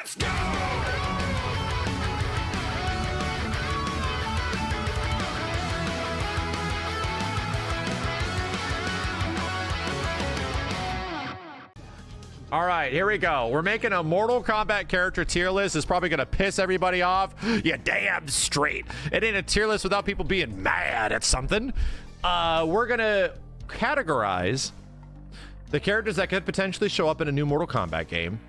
Let's go! All right, here we go. We're making a Mortal Kombat character tier list. It's probably going to piss everybody off. Yeah, damn straight. It ain't a tier list without people being mad at something. We're going to categorize the characters that could potentially show up in a new Mortal Kombat game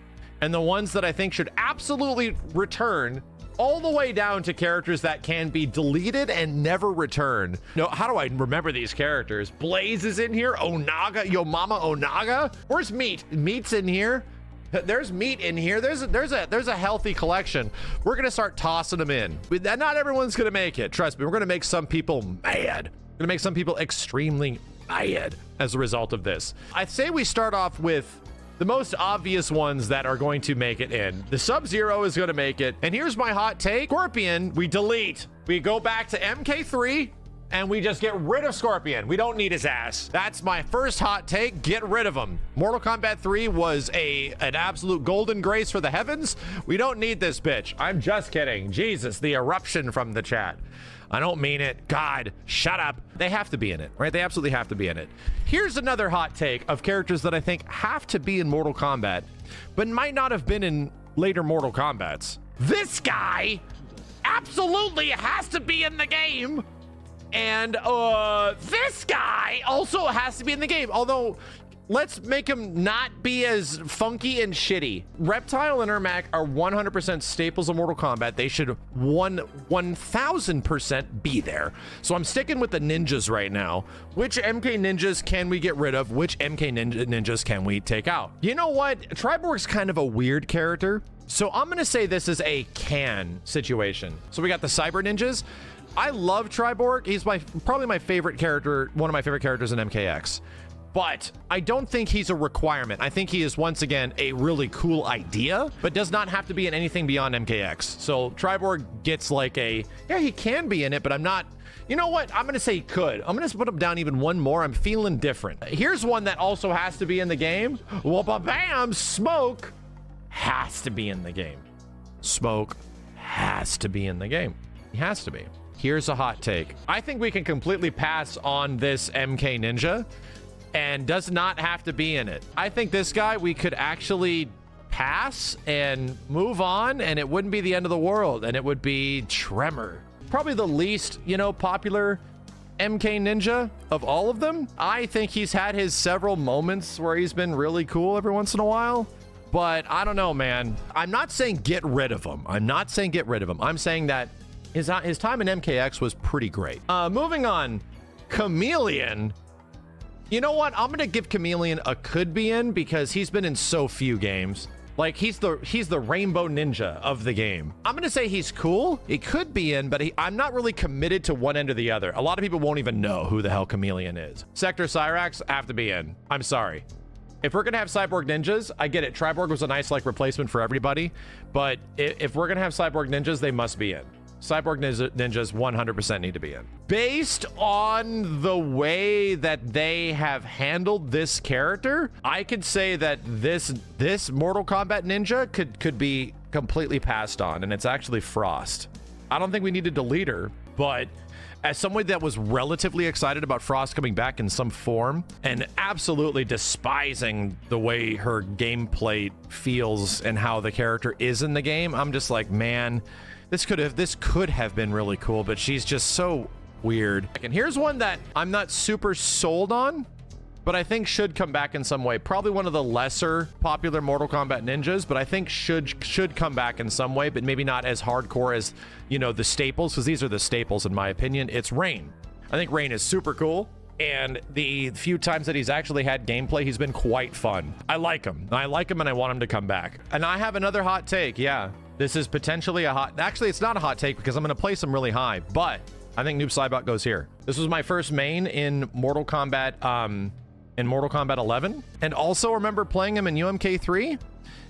and the ones that I think should absolutely return, all the way down to characters that can be deleted and never return. No, how do I remember these characters? Blaze is in here. Onaga, Yo Mama Onaga. Where's Meat? Meat's in here. There's Meat in here. There's a healthy collection. We're gonna start tossing them in. Not everyone's gonna make it. Trust me. We're gonna make some people mad. We're gonna make some people extremely mad as a result of this. I'd say we start off with the most obvious ones that are going to make it in. The Sub-Zero is going to make it. And here's my hot take. Scorpion, we delete. We go back to MK3 and we just get rid of Scorpion. We don't need his ass. That's my first hot take. Get rid of him. Mortal Kombat 3 was an absolute golden grace for the heavens. We don't need this bitch. I'm just kidding. Jesus, the eruption from the chat. I don't mean it. God, shut up. They have to be in it, right? They absolutely have to be in it. Here's another hot take of characters that I think have to be in Mortal Kombat, but might not have been in later Mortal Kombats. This guy absolutely has to be in the game. And this guy also has to be in the game. Although, let's make him not be as funky and shitty. Reptile and Ermac are 100% staples of Mortal Kombat. They should 1000% be there. So I'm sticking with the ninjas right now. Which MK ninjas can we get rid of? Which MK ninjas can we take out? You know what? Triborg's kind of a weird character. So I'm gonna say this is a can situation. So we got the Cyber Ninjas. I love Triborg. He's probably my favorite character, one of my favorite characters in MKX. But I don't think he's a requirement. I think he is, once again, a really cool idea, but does not have to be in anything beyond MKX. So Triborg gets like yeah, he can be in it, but I'm not, you know what? I'm going to say he could. I'm going to put him down even one more. I'm feeling different. Here's one that also has to be in the game. Whoop-a-bam, Smoke has to be in the game. Smoke has to be in the game. He has to be. Here's a hot take. I think we can completely pass on this MK Ninja and does not have to be in it. I think this guy we could actually pass and move on, and it wouldn't be the end of the world, and it would be Tremor. Probably the least, popular MK Ninja of all of them. I think he's had his several moments where he's been really cool every once in a while, but I don't know, man. I'm not saying get rid of him. I'm not saying get rid of him. I'm saying that his time in MKX was pretty great. Moving on, Chameleon. You know what? I'm gonna give Chameleon a could be in because he's been in so few games. Like he's the Rainbow Ninja of the game. I'm gonna say he's cool. He could be in, but I'm not really committed to one end or the other. A lot of people won't even know who the hell Chameleon is. Sector Cyrax have to be in. I'm sorry. If we're gonna have Cyborg Ninjas, I get it. Triborg was a nice replacement for everybody, but if we're gonna have Cyborg Ninjas, they must be in. Cyborg Ninjas 100% need to be in. Based on the way that they have handled this character, I could say that this Mortal Kombat Ninja could be completely passed on, and it's actually Frost. I don't think we need to delete her, but as someone that was relatively excited about Frost coming back in some form and absolutely despising the way her gameplay feels and how the character is in the game, I'm just like, man, this could have been really cool, but she's just so weird. And here's one that I'm not super sold on, but I think should come back in some way. Probably one of the lesser popular Mortal Kombat ninjas, but I think should come back in some way, but maybe not as hardcore as, the staples, because these are the staples in my opinion. It's Rain. I think Rain is super cool, and the few times that he's actually had gameplay, he's been quite fun. I like him, and I want him to come back. And I have another hot take. Yeah, this is potentially actually, it's not a hot take because I'm going to place him really high, but I think Noob Saibot goes here. This was my first main in Mortal Kombat, in Mortal Kombat 11, and also remember playing him in UMK3.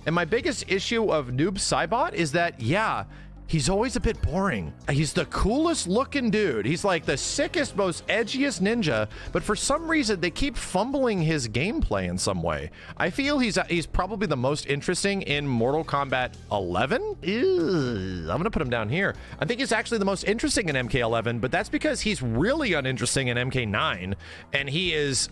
And my biggest issue of Noob Saibot is that, yeah, he's always a bit boring. He's the coolest looking dude. He's like the sickest, most edgiest ninja, but for some reason they keep fumbling his gameplay in some way. I feel he's probably the most interesting in Mortal Kombat 11. Ew, I'm gonna put him down here. I think he's actually the most interesting in MK11, but that's because he's really uninteresting in MK9, and he is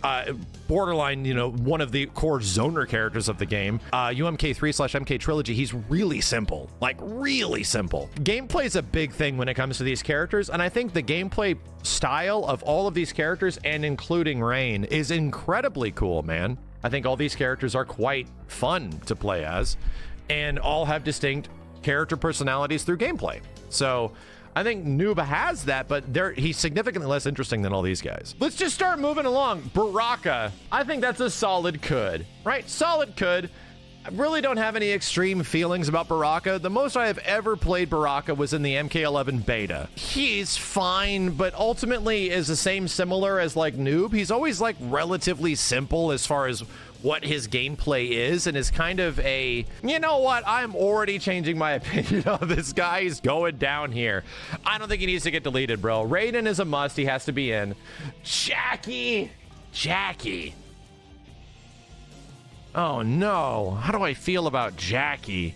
borderline, you know, one of the core zoner characters of the game. UMK3/MK Trilogy, he's really simple, like really simple. Gameplay is a big thing when it comes to these characters, and I think the gameplay style of all of these characters, and including Rain, is incredibly cool, man. I think all these characters are quite fun to play as, and all have distinct character personalities through gameplay. So I think Noob has that, but he's significantly less interesting than all these guys. Let's just start moving along. Baraka, I think that's a solid could, right? Solid could. I really don't have any extreme feelings about Baraka. The most I have ever played Baraka was in the MK11 beta. He's fine, but ultimately is the same similar as like Noob. He's always like relatively simple as far as what his gameplay is, and is kind of a, you know what, I'm already changing my opinion on this guy. He's going down here. I don't think he needs to get deleted, bro. Raiden is a must. He has to be in. Jackie. Oh no, how do I feel about Jackie?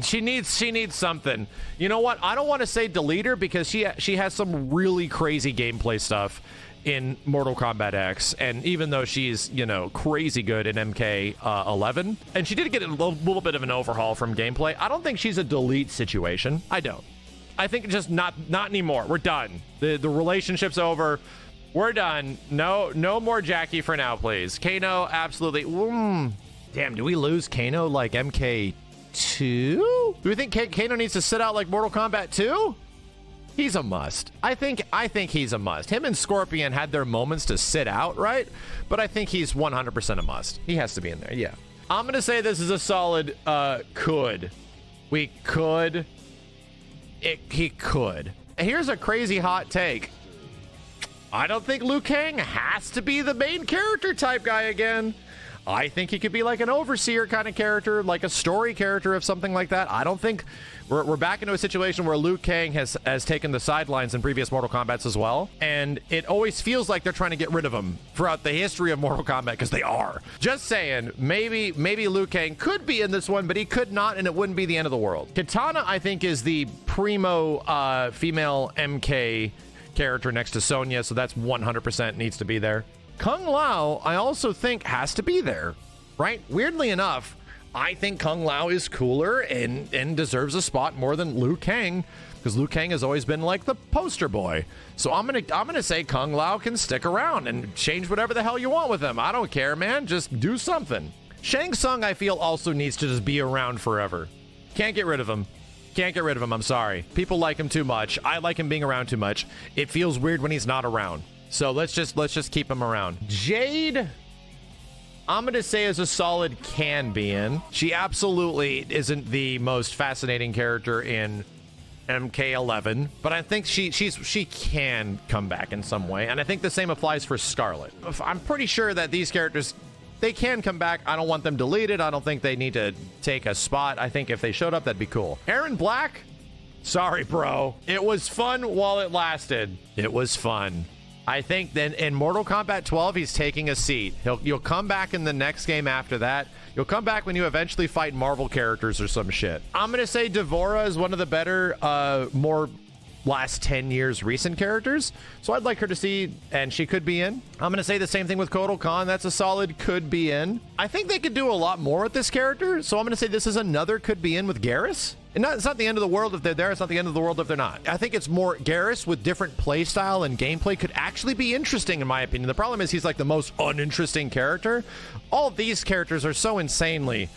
She needs something. You know what? I don't want to say delete her because she has some really crazy gameplay stuff in Mortal Kombat X, and even though she's, you know, crazy good in MK11, and she did get a little bit of an overhaul from gameplay, I don't think she's a delete situation. I don't. I think just not anymore. We're done. The relationship's over. We're done. No more Jackie for now, please. Kano, absolutely. Damn, do we lose Kano like MK2? Do we think Kano needs to sit out like Mortal Kombat 2? He's a must. I think he's a must. Him and Scorpion had their moments to sit out, right? But I think he's 100% a must. He has to be in there, yeah. I'm gonna say this is a solid could. We could. He could. Here's a crazy hot take. I don't think Liu Kang has to be the main character type guy again. I think he could be like an overseer kind of character, like a story character of something like that. I don't think we're back into a situation where Liu Kang has taken the sidelines in previous Mortal Kombats as well. And it always feels like they're trying to get rid of him throughout the history of Mortal Kombat, because they are. Just saying, maybe Liu Kang could be in this one, but he could not, and it wouldn't be the end of the world. Kitana, I think, is the primo female MK character next to Sonya, so that's 100% needs to be there. Kung Lao, I also think, has to be there, right? Weirdly enough, I think Kung Lao is cooler and deserves a spot more than Liu Kang, because Liu Kang has always been like the poster boy. So I'm gonna say Kung Lao can stick around and change whatever the hell you want with him. I don't care, man. Just do something. Shang Tsung, I feel, also needs to just be around forever. Can't get rid of him. Can't get rid of him. I'm sorry. People like him too much. I like him being around too much. It feels weird when he's not around. So let's just keep him around. Jade, I'm gonna say is a solid can be in. She absolutely isn't the most fascinating character in MK11, but I think she can come back in some way, and I think the same applies for Scarlet. I'm pretty sure that these characters, they can come back. I don't want them deleted. I don't think they need to take a spot. I think if they showed up, that'd be cool. Aaron Black, sorry, bro. It was fun while it lasted. It was fun. I think then in Mortal Kombat 12, he's taking a seat. You'll come back in the next game after that. You'll come back when you eventually fight Marvel characters or some shit. I'm gonna say Devora is one of the better, more last 10 years recent characters. So I'd like her to see, and she could be in. I'm gonna say the same thing with Kotal Khan. That's a solid could be in. I think they could do a lot more with this character. So I'm gonna say this is another could be in with Garrus. And it's not the end of the world if they're there. It's not the end of the world if they're not. I think it's more Garrus with different play style and gameplay could actually be interesting, in my opinion. The problem is he's like the most uninteresting character. All of these characters are so insanely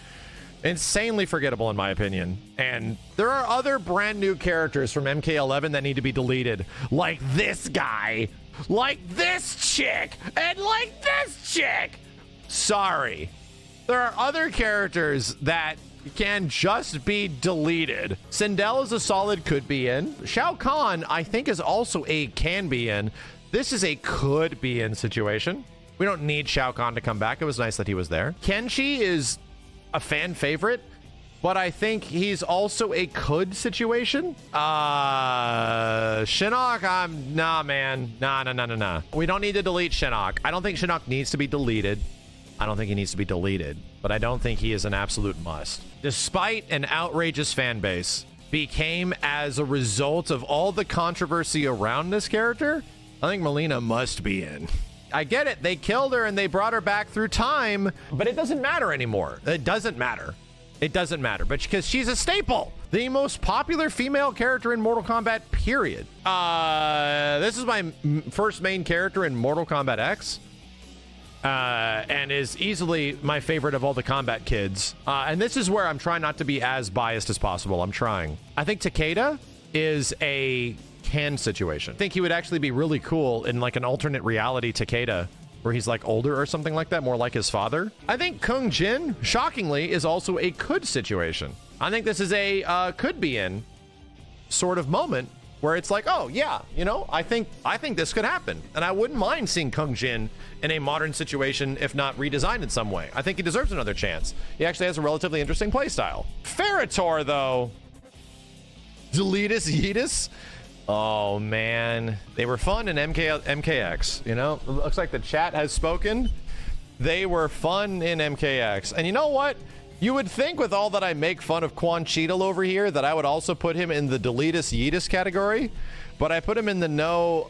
forgettable, in my opinion. And there are other brand new characters from MK11 that need to be deleted, like this guy, like this chick, and like this chick. Sorry. There are other characters that can just be deleted. Sindel is a solid could be in. Shao Kahn, I think, is also a can be in. This is a could be in situation. We don't need Shao Kahn to come back. It was nice that he was there. Kenshi is a fan favorite. but I think he's also a could situation. Shinnok, nah, man. Nah. We don't need to delete Shinnok. I don't think Shinnok needs to be deleted. I don't think he needs to be deleted, but I don't think he is an absolute must. Despite an outrageous fan base, became as a result of all the controversy around this character, I think Melina must be in. I get it. They killed her and they brought her back through time, but it doesn't matter anymore. It doesn't matter. It doesn't matter, but because she's a staple, the most popular female character in Mortal Kombat, period. This is my first main character in Mortal Kombat X, and is easily my favorite of all the combat kids. And this is where I'm trying not to be as biased as possible. I'm trying. I think Takeda is a can situation. I think he would actually be really cool in like an alternate reality Takeda, where he's like older or something like that, more like his father. I think Kung Jin, shockingly, is also a could situation. I think this is a could be in sort of moment where it's like, oh yeah, you know, I think this could happen. And I wouldn't mind seeing Kung Jin in a modern situation, if not redesigned in some way. I think he deserves another chance. He actually has a relatively interesting playstyle. Ferritor, though. Deletus Yeetus. Oh man, they were fun in MKX, you know? It looks like the chat has spoken. They were fun in MKX. And you know what? You would think with all that I make fun of Quan Cheadle over here that I would also put him in the Deletus Yeetus category, but I put him in the no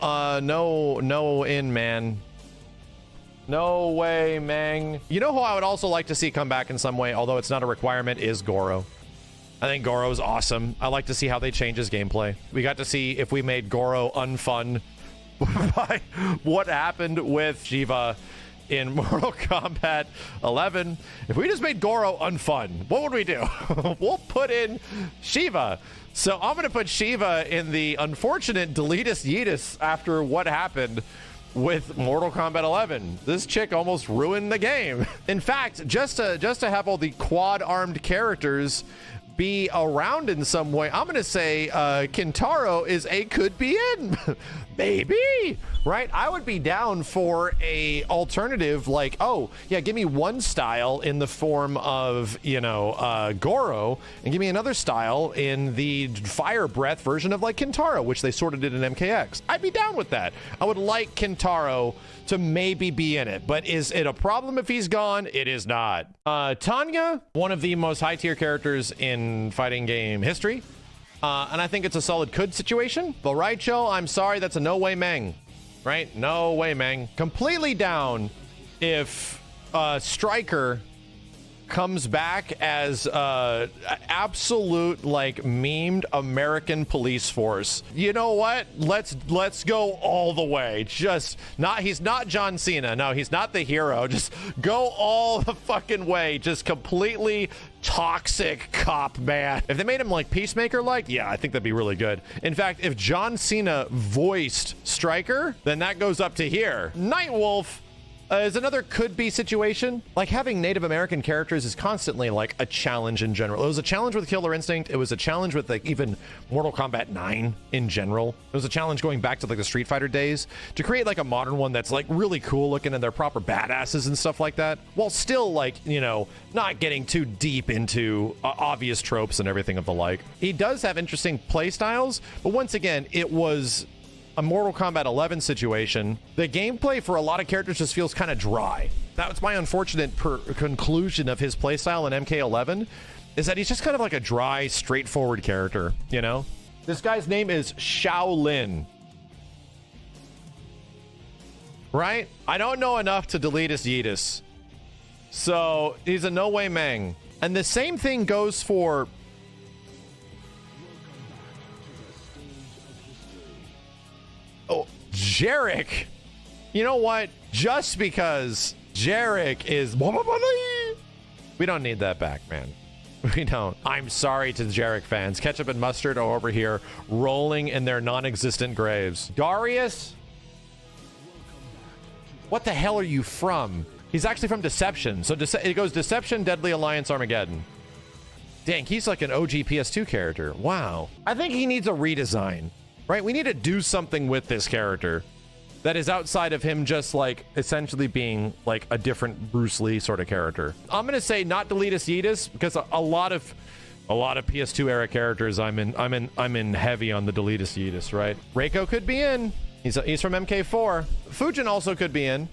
in, man. No way, man. You know who I would also like to see come back in some way, although it's not a requirement, is Goro. I think Goro is awesome. I like to see how they change his gameplay. We got to see if we made Goro unfun by what happened with Shiva in Mortal Kombat 11. If we just made Goro unfun, what would we do? We'll put in Shiva. So I'm going to put Shiva in the unfortunate Deletus Yeetus after what happened with Mortal Kombat 11. This chick almost ruined the game. In fact, just to have all the quad-armed characters be around in some way, I'm gonna say Kintaro is a could be in. Maybe, right? I would be down for a alternative, like, oh yeah, give me one style in the form of, you know, Goro, and give me another style in the fire breath version of like Kintaro, which they sort of did in MKX. I'd be down with that. I would like Kintaro to maybe be in it, but is it a problem if he's gone? It is not. Tanya, one of the most high tier characters in fighting game history. And I think it's a solid could situation. The Raicho, I'm sorry, that's a no way Meng, right? No way Meng. Completely down if Striker comes back as absolute like memed American police force. You know what? Let's go all the way. Just not, he's not John Cena. No, he's not the hero. Just go all the fucking way. Just completely toxic cop man. If they made him like Peacemaker like, yeah, I think that'd be really good. In fact, if John Cena voiced Striker, then that goes up to here. Nightwolf is another could-be situation. Like, having Native American characters is constantly, like, a challenge in general. It was a challenge with Killer Instinct. It was a challenge with, like, even Mortal Kombat 9 in general. It was a challenge going back to, like, the Street Fighter days to create, like, a modern one that's, like, really cool looking and they're proper badasses and stuff like that, while still, like, you know, not getting too deep into obvious tropes and everything of the like. He does have interesting play styles, but once again, it was a Mortal Kombat 11 situation. The gameplay for a lot of characters just feels kind of dry. That's my unfortunate conclusion of his playstyle in MK11, is that he's just kind of like a dry, straightforward character, you know? This guy's name is Shaolin. Right? I don't know enough to Deletus Yeetus. So he's a no way Meng. And the same thing goes for Jarek. You know what? Just because Jarek is... We don't need that back, man. We don't. I'm sorry to the Jarek fans. Ketchup and Mustard are over here rolling in their non-existent graves. Darius? What the hell are you from? He's actually from Deception. So it goes Deception, Deadly Alliance, Armageddon. Dang, he's like an OG PS2 character. Wow. I think he needs a redesign. Right? We need to do something with this character that is outside of him just like essentially being like a different Bruce Lee sort of character. I'm going to say not Deletus Yeetus because a lot of A lot of PS2 era characters. I'm in heavy on the Deletus Yeetus, right? Reiko could be in. He's from MK4. Fujin also could be in.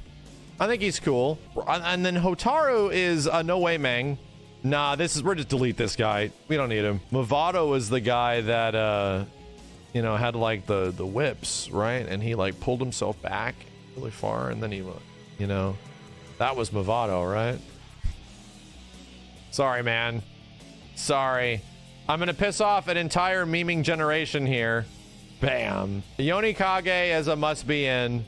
I think he's cool. And then Hotaru is a no way Mang. Nah, we're just delete this guy. We don't need him. Movado is the guy that you know, had like the whips, right? And he like pulled himself back really far, and then he, you know, that was Movado, right? Sorry, man. Sorry. I'm gonna piss off an entire memeing generation here. Bam. Yonikage as a must be in.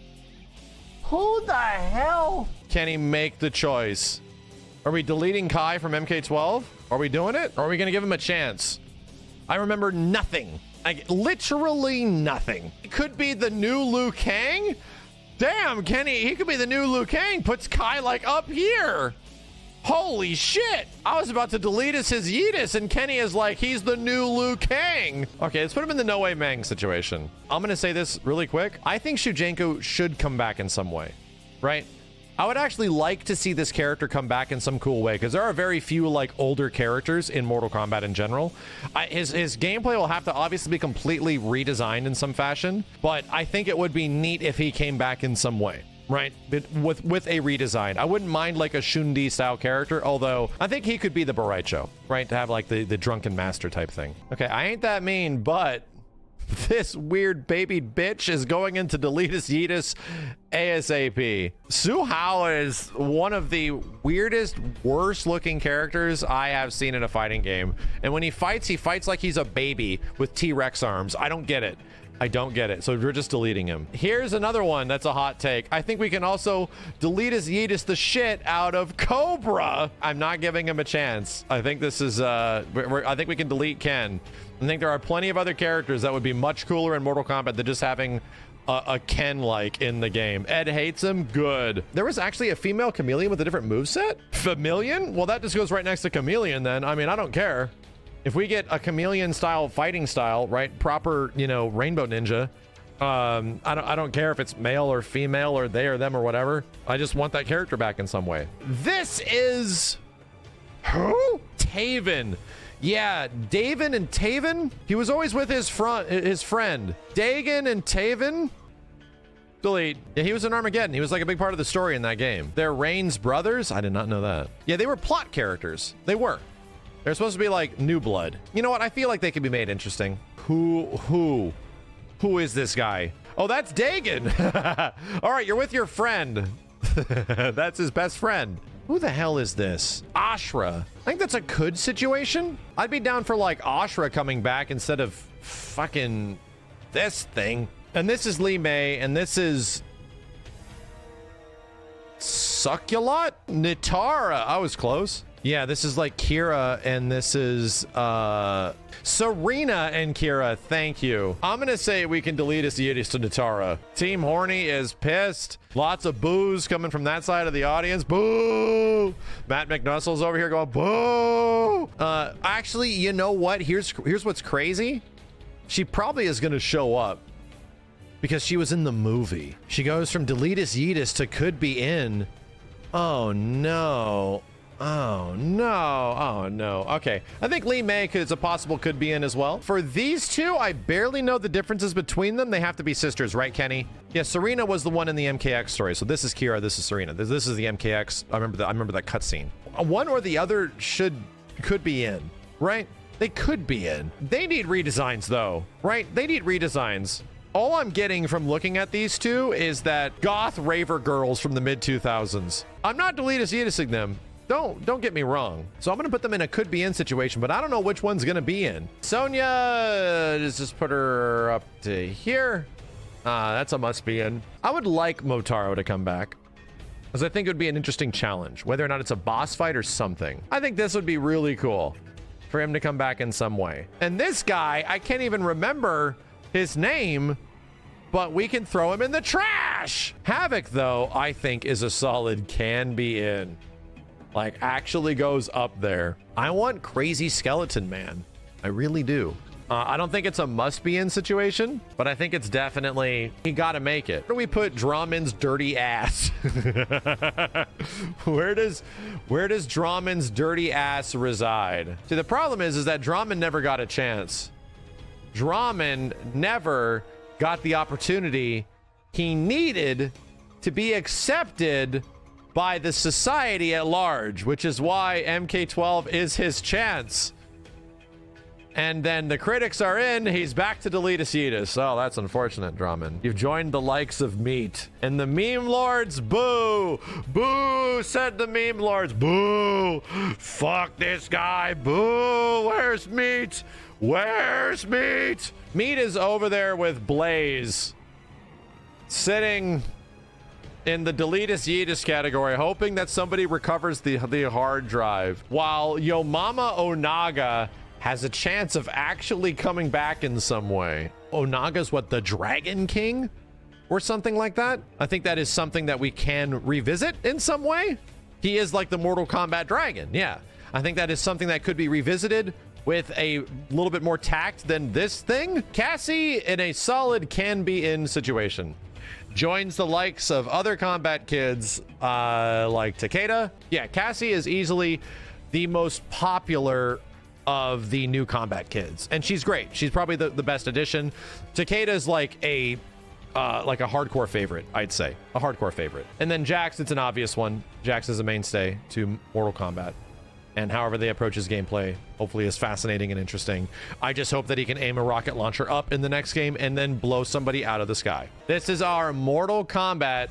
Who the hell can he make the choice? Are we deleting Kai from MK12? Are we doing it? Or are we gonna give him a chance? I remember nothing. Like, literally nothing. It could be the new Liu Kang? Damn, Kenny, he could be the new Liu Kang. Puts Kai like up here. Holy shit. I was about to delete his Yeetus, and Kenny is like, he's the new Liu Kang. Okay, let's put him in the no way Mang situation. I'm gonna say this really quick. I think Shujenko should come back in some way, right? I would actually like to see this character come back in some cool way, because there are very few like older characters in Mortal Kombat in general. His gameplay will have to obviously be completely redesigned in some fashion, but I think it would be neat if he came back in some way, right? With a redesign. I wouldn't mind like a Shundi style character, although I think he could be the Boraicho, right? To have like the drunken master type thing. Okay, I ain't that mean, but this weird baby bitch is going into Deletus Yeetus ASAP. Su Hao is one of the weirdest, worst looking characters I have seen in a fighting game. And when he fights like he's a baby with T-Rex arms. I don't get it. I don't get it. So we're just deleting him. Here's another one that's a hot take. I think we can also Deletus Yeetus the shit out of Cobra. I'm not giving him a chance. I think this is, I think we can delete Ken. I think there are plenty of other characters that would be much cooler in Mortal Kombat than just having a Ken-like in the game. Ed hates him. Good. There was actually a female Chameleon with a different moveset? Chameleon? Well, that just goes right next to Chameleon then. I mean, I don't care. If we get a Chameleon style fighting style, right? Proper, you know, Rainbow Ninja. I don't care if it's male or female or they or them or whatever. I just want that character back in some way. This is who? Taven. Yeah, Daven and Taven. He was always with his friend. Dagon and Taven. Delete. Yeah, he was in Armageddon. He was like a big part of the story in that game. They're Rain's brothers. I did not know that. Yeah, they were plot characters. They were. They're supposed to be like new blood. You know what? I feel like they could be made interesting. Who is this guy? Oh, that's Dagon. All right, you're with your friend. That's his best friend. Who the hell is this? Ashra. I think that's a good situation. I'd be down for like Ashra coming back instead of fucking this thing. And this is Lee May, and this is Succulot? Nitara. I was close. Yeah, this is like Kira, and this is Serena and Kira. Thank you. I'm gonna say we can delete his Yeetus to Nitara. Team Horny is pissed. Lots of boos coming from that side of the audience. Boo! Matt McNussle's over here going boo. Actually, you know what? Here's what's crazy. She probably is gonna show up because she was in the movie. She goes from Deletus Yeetus to could be in. Oh no. Oh no. Oh no. Okay, I think Lee May is a possible could be in as well. For these two, I barely know the differences between them. They have to be sisters, right, Kenny? Yeah, Serena was the one in the MKX story. So this is Kira, this is Serena. This is the MKX. I remember that cutscene. One or the other could be in, right? They could be in. They need redesigns though, right? They need redesigns. All I'm getting from looking at these two is that goth raver girls from the mid 2000s. I'm not Deletus Yeetusing them. Don't get me wrong. So I'm gonna put them in a could be in situation, but I don't know which one's gonna be in. Sonya, let's just put her up to here. That's a must be in. I would like Motaro to come back, because I think it would be an interesting challenge, whether or not it's a boss fight or something. I think this would be really cool for him to come back in some way. And this guy, I can't even remember his name, but we can throw him in the trash. Havoc, though, I think is a solid can be in. Like, actually goes up there. I want Crazy Skeleton Man. I really do. I don't think it's a must-be-in situation, but I think it's definitely, you gotta make it. Where do we put Drummond's dirty ass? Where does Drahman's dirty ass reside? See, the problem is that Drahman never got a chance. Drahman never got the opportunity he needed to be accepted by the society at large, which is why MK12 is his chance. And then the critics are in, he's back to Deletus Yeetus. Oh, that's unfortunate, Drahman. You've joined the likes of Meat. And the meme lords, boo! Boo, said the meme lords. Boo! Fuck this guy, boo! Where's Meat? Where's Meat? Meat is over there with Blaze, sitting in the Deletus Yeetus category, hoping that somebody recovers the hard drive, while Yo Mama Onaga has a chance of actually coming back in some way. Onaga's what, the Dragon King? Or something like that? I think that is something that we can revisit in some way. He is like the Mortal Kombat dragon, yeah. I think that is something that could be revisited with a little bit more tact than this thing. Cassie, in a solid can-be-in situation, joins the likes of other combat kids like Takeda. Yeah, Cassie is easily the most popular of the new combat kids, and she's great. She's probably the best addition. Takeda's like a hardcore favorite, I'd say. A hardcore favorite. And then Jax, it's an obvious one. Jax is a mainstay to Mortal Kombat. And however they approach his gameplay, hopefully is fascinating and interesting. I just hope that he can aim a rocket launcher up in the next game and then blow somebody out of the sky. This is our Mortal Kombat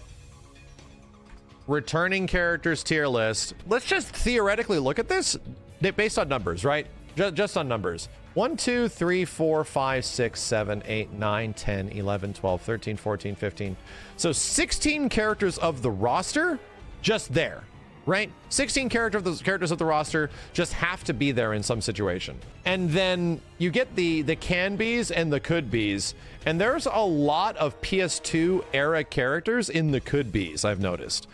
returning characters tier list. Let's just theoretically look at this based on numbers, right? Just on numbers. 1, 2, 3, 4, 5, 6, 7, 8, 9, 10, 11, 12, 13, 14, 15. So 16 characters of the roster just there, right? 16 characters of the roster just have to be there in some situation. And then you get the can-bees and the could-bees. And there's a lot of PS2 era characters in the could-bees, I've noticed.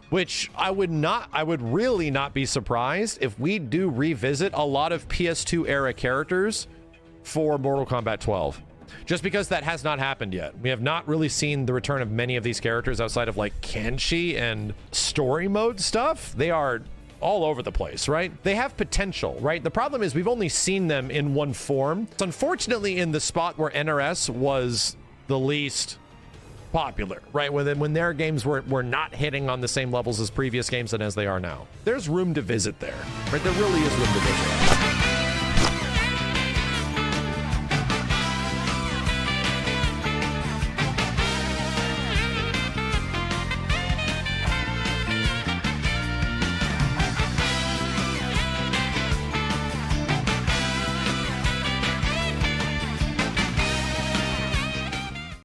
Which I would really not be surprised if we do revisit a lot of PS2 era characters for Mortal Kombat 12. Just because that has not happened yet. We have not really seen the return of many of these characters outside of like Kenshi and story mode stuff. They are all over the place, right? They have potential, right? The problem is we've only seen them in one form. It's unfortunately in the spot where NRS was the least popular, right? When their games were not hitting on the same levels as previous games and as they are now. There's room to visit there, right? There really is room to visit.